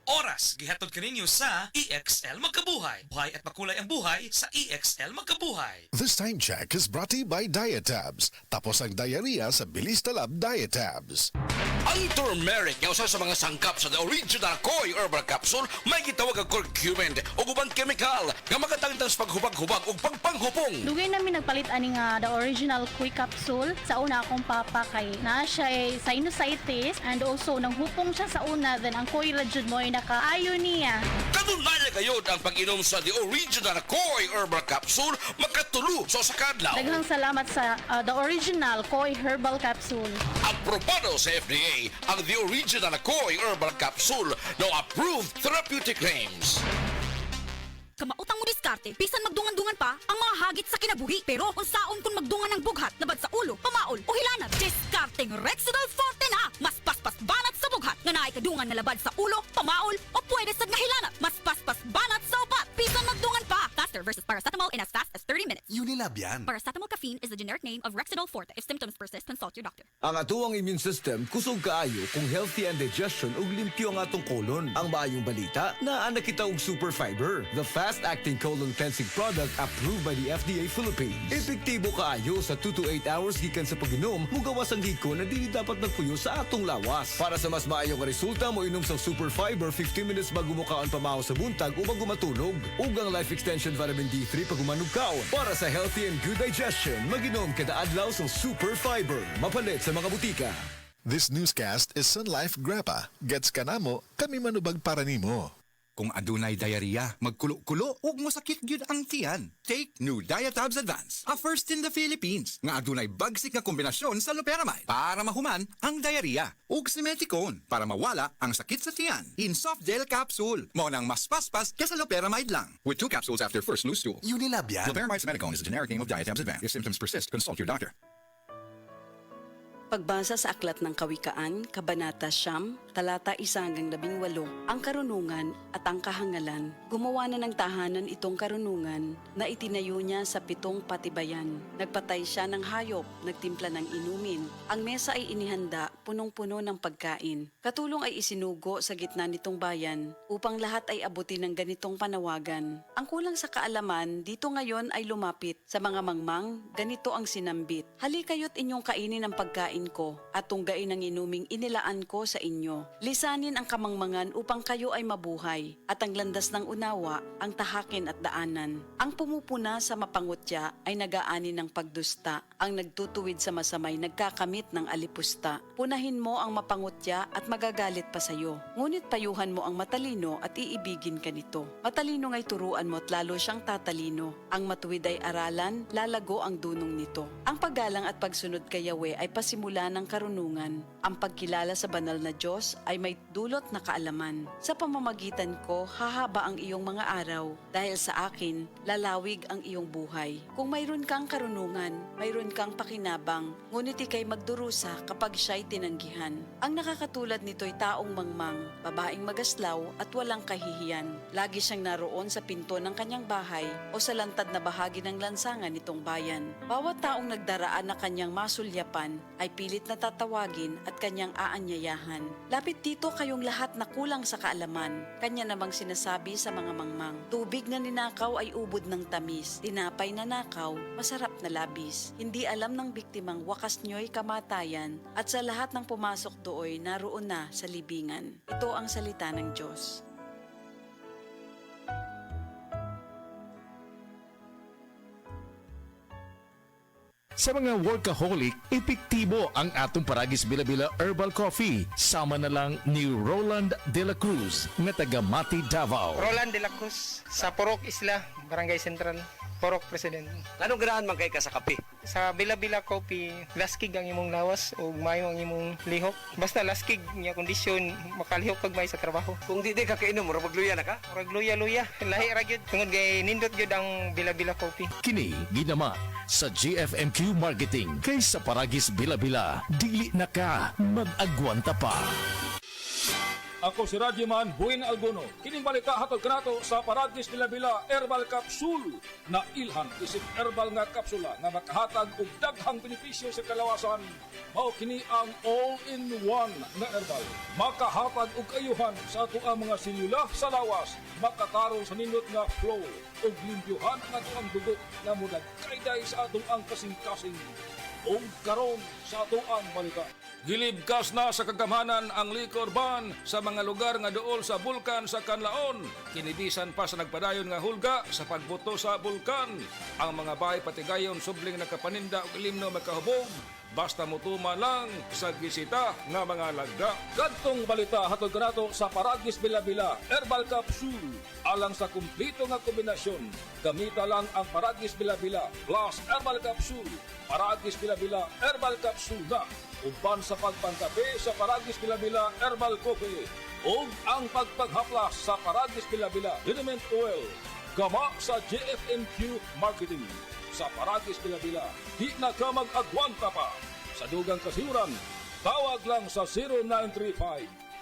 oras gihatod kaninyo sa EXL Magkabuhay. Buhay at makulay ang buhay sa EXL Magkabuhay. This time check is brought to you by Diatabs. Tapos ang diarrhea sa Bilis Talab Diatabs. Ang turmeric nga usa sa mga sangkap sa the original Koi Herbal Capsule may gitawag ang curcumin o ubang chemical nga makatangtang sa paghubag-hubag o pagpanghupong. Dugay namin nagpalit ani nga the original Koi capsule. Sa una akong papa kay na siya ay sinusitis and also nanghupong siya sa una, then ang Koi ra jud mo ay nakaayo niya. Kanunay kayo ang pag-inom sa the original Koi Herbal Capsule makatulo sa sakadlaw. Daghang salamat sa the original Koi herbal capsule. Aprobado sa FDA ang the original Koi Herbal Capsule no approved therapeutic claims. Kamautang mo diskarte, bisan magdungan-dungan pa ang mga hagit sa kinabuhi. Pero unsaon kung magdungan ng bughat, labad sa ulo, pamaol o hilanat, diskarteng Rexidol Forte na! Mas paspas banat sa bughat, nga naay kadungan na labad sa ulo, pamaol o pwede sad nga hilanat. Mas paspas banat sa upat, bisan magdungan pa! Faster versus paracetamol in as fast as 30 minutes. Unilab yan. Paracetamol caffeine is the generic name of Rexidol Forte. If symptoms persist, consult your doctor. Ang atuang immune system kusog kaayo kung healthy and digestion ug limpyo ang atong kolon. Ang maayong balita na anak kita og super fiber, the fast-acting colon cleansing product approved by the FDA Philippines. Epektibo kaayo sa 2 to 8 hours gikan sa pag-inom, mugawas ang hiko na dili dapat nagpuyo sa atong lawas. Para sa mas maayong resulta mo inom sa super fiber 15 minutes bago mo kaon pamahaw sa buntag o bago matulog. Ug ang life extension vitamin D3 pag umanog kaon. Para sa healthy and good digestion, mag-inom kada adlaw sa super fiber. Mapalit sa mga butika. This newscast is Sun Life Grappa. Gets ka na mo, kami manubag para nimo. Kung adunay diarrhea, magkulo-kulo ug mosakit gyud ang tiyan. Take new Diatabs Advance, a first in the Philippines nga adunay bagsik nga kombinasyon sa loperamide para mahuman ang diarrhea ug simeticone para mawala ang sakit sa tiyan. In soft gel capsule, mao nang mas paspas kaysa loperamide lang. With 2 capsules after first loose stool. Unilab yan. Loperamide simeticone is the generic name of Diatabs Advance. If symptoms persist, consult your doctor. Pagbasa sa Aklat ng Kawikaan, Kabanata 9, talata 1-18, ang karunungan at ang kahangalan. Gumawa na ng tahanan itong karunungan na itinayo niya sa 7 patibayan. Nagpatay siya ng hayop, nagtimpla ng inumin. Ang mesa ay inihanda, punong-puno ng pagkain. Katulong ay isinugo sa gitna nitong bayan upang lahat ay abutin ng ganitong panawagan. Ang kulang sa kaalaman dito ngayon ay lumapit. Sa mga mangmang, ganito ang sinambit. Halikayo't inyong kainin ang pagkain ko at tunggain ang inuming inilaan ko sa inyo. Lisanin ang kamangmangan upang kayo ay mabuhay at ang landas ng unawa ang tahakin at daanan. Ang pumupuna sa mapangutya ay nagaani ng pagdusta. Ang nagtutuwid sa masamay nagkakamit ng alipusta. Punahin mo ang mapangutya at magagalit pa sa iyo. Ngunit payuhan mo ang matalino at iibigin ka nito. Matalino nga'y turuan mo at lalo siyang tatalino. Ang matuwid ay aralan, lalago ang dunong nito. Ang paggalang at pagsunod kay Yahweh ay pasimula ng karunungan. Ang pagkilala sa banal na Diyos ay may dulot na kaalaman. Sa pamamagitan ko, hahaba ang iyong mga araw. Dahil sa akin, lalawig ang iyong buhay. Kung mayroon kang karunungan, mayroon kang pakinabang, ngunit ikay magdurusa kapag siya'y tinanggihan. Ang nakakatulad nito'y taong mangmang, babaeng magaslaw at walang kahihiyan. Lagi siyang naroon sa pinto ng kanyang bahay o sa lantad na bahagi ng lansangan nitong bayan. Bawat taong nagdaraan na kanyang masulyapan ay pilit na tatawagin at kanyang aanyayahan. Lapit dito kayong lahat na kulang sa kaalaman. Kanya namang sinasabi sa mga mangmang, tubig na ninakaw ay ubod ng tamis, tinapay na nakaw, masarap na labis. Hindi alam ng biktimang wakas nyo'y kamatayan at sa lahat ng pumasok dooy naroon na sa libingan. Ito ang salita ng Diyos. Sa mga workaholic, epektibo ang atong Paragis Bila-Bila Herbal Coffee. Sama na lang ni Roland De La Cruz na taga Mati, Davao. Roland De La Cruz sa Purok Isla, Barangay Central, Purok President. Anong ganahan man kay ka sa kape? Sa Bila-Bila Coffee, laskig ang imong lawas o mayo ang imong lihok. Basta laskig niya kondisyon, makalihok pag may sa trabaho. Kung di ka kainom, murag magluya na ka? Murag luya-luya, lahi ra gyud. Tungod kay nindot gyud ang Bila-Bila Coffee. Kini ginama sa GFMQ Marketing kaysa Paragis Bila-Bila. Dili na ka mag-agwanta pa. Ako si Radyoman Buin Alguno. Kining balita hatod kanato sa Paragis Bila Herbal Capsule na ilhan isip herbal nga kapsula nga makahatag og daghang benepisyo sa kalawasan. Mao kini ang all-in-one na herbal. Makahatag og ayuhan sa ato ang mga selula sa lawas. Makatarong sa nindot nga flow og limpyuhan ang ato ang dugo nga munagkayday sa atong ang kasing-kasing. O karon sa ato ang balita. Gilibkas na sa kagamhanan ang liquor ban sa mga lugar nga duol sa bulkan sa Kanlaon. Kinibisan pa sa nagpadayon nga hulga sa pagbuto sa bulkan. Ang mga bahay patigayon subling nakapaninda og ilimno makahubog. Basta mutuma lang sa gisita nga mga lagda. Kadtong balita hatod kanato sa Paragis Bila Herbal Capsule. Alang sa kumplito nga kombinasyon, gamita lang ang Paragis Bila plus Herbal Capsule. Paragis Bila Herbal Capsule na uban sa pagpangkape sa Paragis Bila Herbal Coffee o ang pagpaghaplas sa Paragis Bila Liniment Oil. Gama sa JFNQ Marketing. Sa Paragis Bila, di na ka mag-agwanta pa. Sa dugang kasiuran, tawag lang sa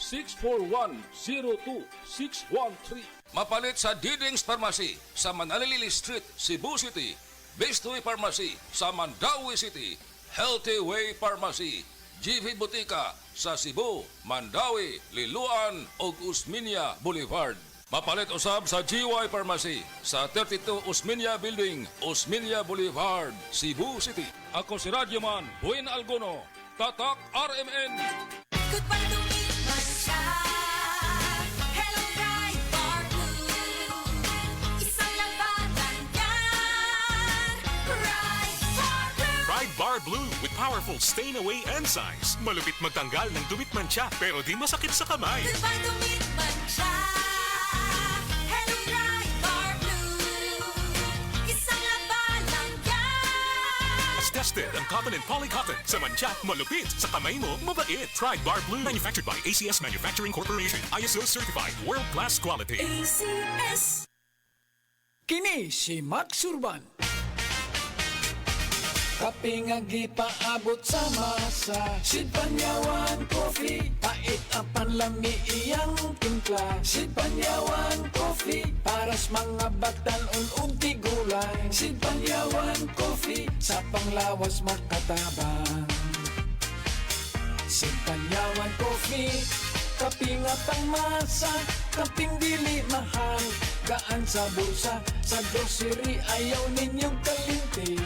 0935-641-02613. Mapalit sa Diding's Pharmacy sa Manalili Street, Cebu City. Bestway Pharmacy sa Mandawi City. Healthy Way Pharmacy, GV Butika sa Cebu, Mandawi, Liloan ug Usmeña Boulevard. Mapalit usab sa GY Pharmacy sa 32 Usmeña Building, Usmeña Boulevard, Cebu City. Ako si Radyoman Buin Alguno, Tatak RMN. Goodbye to me, Masya. Hello, Ride Bar Blue. Isang labanan yan. Ride Bar Blue. Ride Bar Blue with powerful stain-away enzymes. Malupit magtanggal ng dumit mancha pero di masakit sa kamay. Goodbye to me, Masya. Hello, Ride Bar Blue. Isang labanan yan. As tested ang cotton and polycotton sa mancha, malupit sa kamay mo, mabait. Ride Bar Blue, manufactured by ACS Manufacturing Corporation, ISO certified world-class quality. ACS. Kini si Max Urban. Kaping ang gipaabot sa masa, Sid Panyawan Coffee, pait ang panlami iyang timpla. Sid Panyawan Coffee, paras mga batan-on ug tigulay. Sid Panyawan Coffee, sa panglawas makatabang. Sid Panyawan Coffee, kaping at ang masa, kaping dili mahal. Gaan sa bulsa, sa grocery ayaw ninyong kalinti.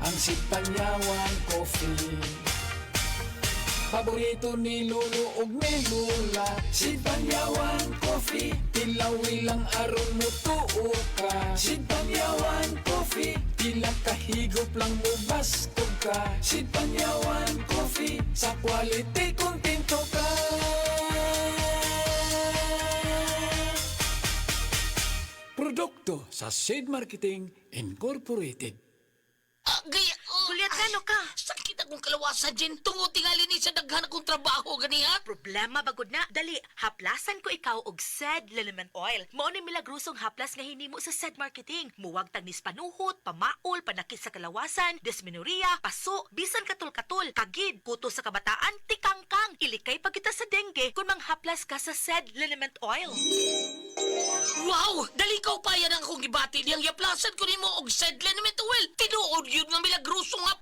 Ang Sid Panyawan Coffee, paborito ni Lulu ug ni Lula. Sid Panyawan Coffee, tilawi lang aron mo tuo ka. Sid Panyawan Coffee, tila kahigop lang mo bastog ka. Sid Panyawan Coffee, sa quality kontento ka. Produkto sa Sid Marketing Incorporated. Gaya, Gulyat ka, no ka? Sakit akong kalawasan din. Tungo tingali ni sa daghan akong trabaho, ganiha. Problema bagod na. Dali, haplasan ko ikaw og SED Liniment Oil. Mao ni milagrosong haplas nga hinimo sa SED Marketing. Muwag tagnis panuhot, pamaol, panakit sa kalawasan, dysmenorrhea, paso, bisan katul-katul, kagid, kuto sa kabataan, tikangkang. Ilikay pa kita sa dengue kung manghaplas ka sa SED Liniment Oil. Wow! Dali ka pa yan ang akong gibati. Diyang yaplasan ko nimo og SED Liniment Oil. Tinuod yun nga milagroso nga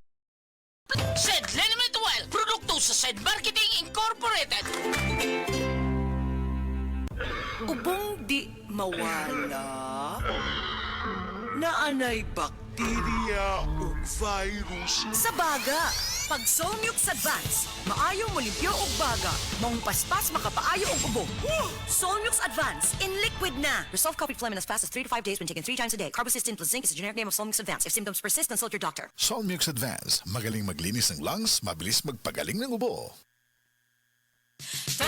SED Liniment Oil, produkto sa SED Marketing Incorporated. Ubong di mawala, naanay bakterya o virus. Sa baga, pag Solmux Advance, maayo mo limpyo og baga, maong paspas makapaayo og ubo. Solmux Advance, in liquid na. Resolve coffee phlegm in as fast as 3 to 5 days when taken 3 times a day. Carbocysteine plus zinc is the generic name of Solmux Advance. If symptoms persist, consult your doctor. Solmux Advance, magaling maglinis ng lungs, mabilis magpagaling ng ubo. 24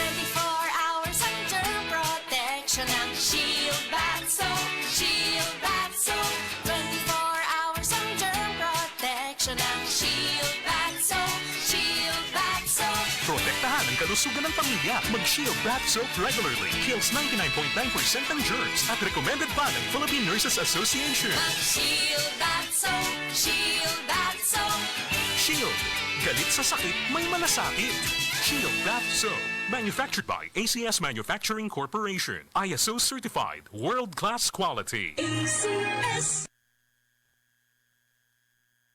hours under protection ng Shield Bath Soap. Shield Bath Soap. 24 hours under protection ng Shield Bath Soap. Shield Bath Soap. Protektahan ang kalusugan ng pamilya. Mag-Shield Bath Soap regularly. Kills 99.9% ng germs at recommended pa ng Philippine Nurses Association. Mag-Shield Bath Soap. Shield Bath Soap. Shield. Galit sa sakit, may malasakit. Shield Bath Soap. Manufactured by ACS Manufacturing Corporation. ISO certified. World-class quality.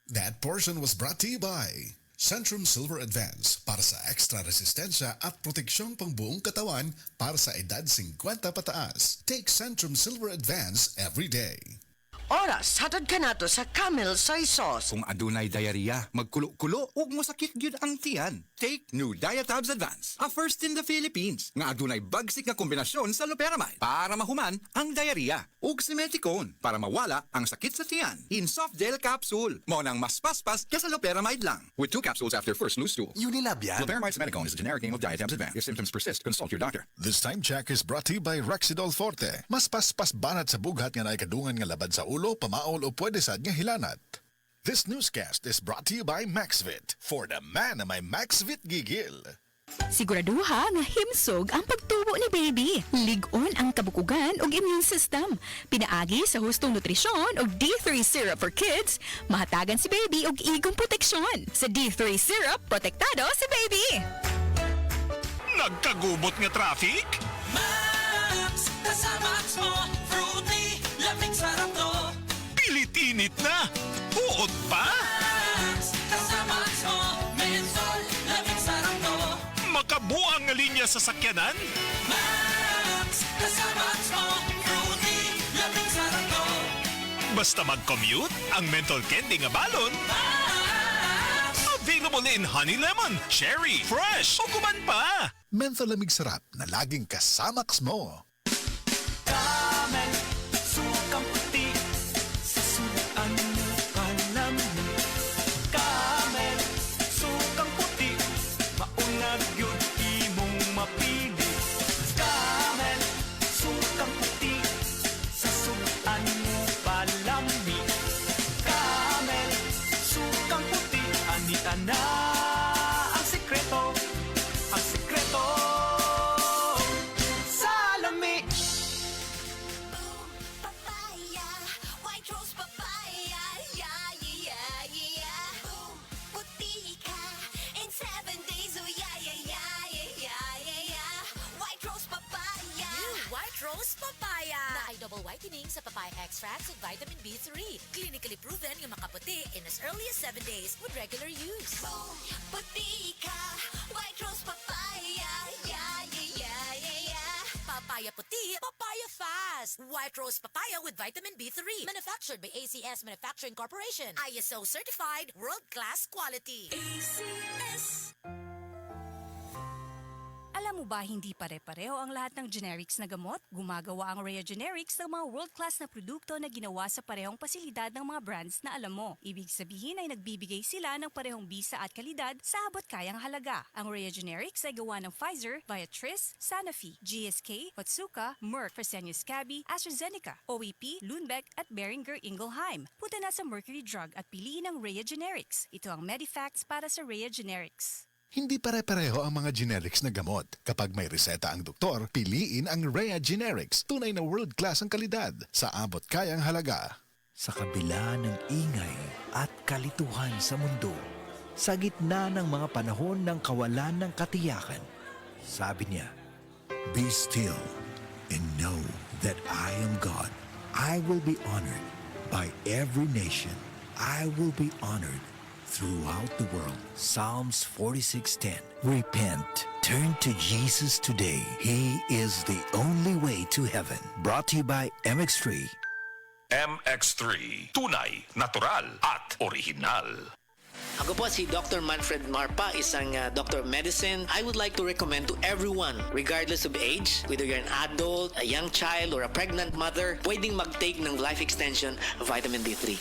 That portion was brought to you by Centrum Silver Advance para sa extra resistensya at proteksyong pangbuong katawan para sa edad 50 pataas. Take Centrum Silver Advance every day. Oras, hatod ka nato sa Camel Soy Sauce. Kung adunay diarrhea, magkulo-kulo ug mosakit gyud ang tiyan. Take new Diatabs Advance, a first in the Philippines. Nga adunay bagsik nga kombinasyon sa loperamide para mahuman ang diarrhea ug simeticone para mawala ang sakit sa tiyan. In soft gel capsule, mao nang mas paspas kaysa loperamide lang. With 2 capsules after first loose stool. Unilab yan. Loperamide simeticone is a generic name of Diatabs Advance. If symptoms persist, consult your doctor. This time check is brought to you by Rexidol Forte. Mas paspas banat sa bughat nga naikadungan nga labad sa ulo, pamaol o pwede sad nga hilanat. This newscast is brought to you by Maxvit. For the man na may Maxvit gigil. Siguraduha nga himsog ang pagtubo ni baby. Lig-on ang kabukugan ug immune system. Pinaagi sa hustong nutrisyon ug D3 syrup for kids, mahatagan si baby og igong proteksyon. Sa D3 syrup, protektado si baby. Nagkagubot nga traffic? Max, kasama mo, fruity, lamig sarap to. Pilit-init na! Uod pa? Max, kasama mo, mensol, lamig sarap to. Makabuang nga linya sa sakyanan? Max, kasama mo, fruity, lamig sarap to. Basta mag-commute, ang menthol candy nga balon. Available in honey lemon, cherry, fresh, o kuman pa. Menthol lamig sarap na laging kasamax mo. Camel, sukang puti, sa sudan mo palamig. Camel, sukang puti, maunag yun imong mapili. Camel, sukang puti, sa sudan mo palamig. Camel, sukang puti, anita na ang sekreto, ang sekreto sa lami. Rose Papaya na ay double whitening sa papaya extracts with vitamin B3. Clinically proven yung makaputi in as early as 7 days with regular use. Puti ka, White Rose Papaya. Papaya puti, papaya fast. White Rose Papaya with vitamin B3. Manufactured by ACS Manufacturing Corporation. ISO certified, world-class quality. ACS. Alam mo ba hindi pare-pareho ang lahat ng generics na gamot? Gumagawa ang Rhea Generics ng mga world-class na produkto na ginawa sa parehong pasilidad ng mga brands na alam mo. Ibig sabihin ay nagbibigay sila ng parehong bisa at kalidad sa abot kayang halaga. Ang Rhea Generics ay gawa ng Pfizer, Viatris, Sanofi, GSK, Otsuka, Merck, Fresenius Kabi, AstraZeneca, OEP, Lundbeck at Boehringer Ingelheim. Punta na sa Mercury Drug at piliin ang Rhea Generics. Ito ang Medifacts para sa Rhea Generics. Hindi pare-pareho ang mga generics na gamot. Kapag may reseta ang doktor, piliin ang Rhea Generics. Tunay na world-class ang kalidad sa abot kayang halaga. Sa kabila ng ingay at kalituhan sa mundo, sa gitna ng mga panahon ng kawalan ng katiyakan, sabi niya, "Be still and know that I am God. I will be honored by every nation. I will be honored throughout the world." Psalms 46:10. Repent. Turn to Jesus today. He is the only way to heaven. Brought to you by MX3. MX3. Tunay, natural, at original. Ako po si Dr. Manfred Marpa, isang Dr. of Medicine. I would like to recommend to everyone, regardless of age, whether you're an adult, a young child, or a pregnant mother, pwedeng mag-take ng life extension vitamin D3.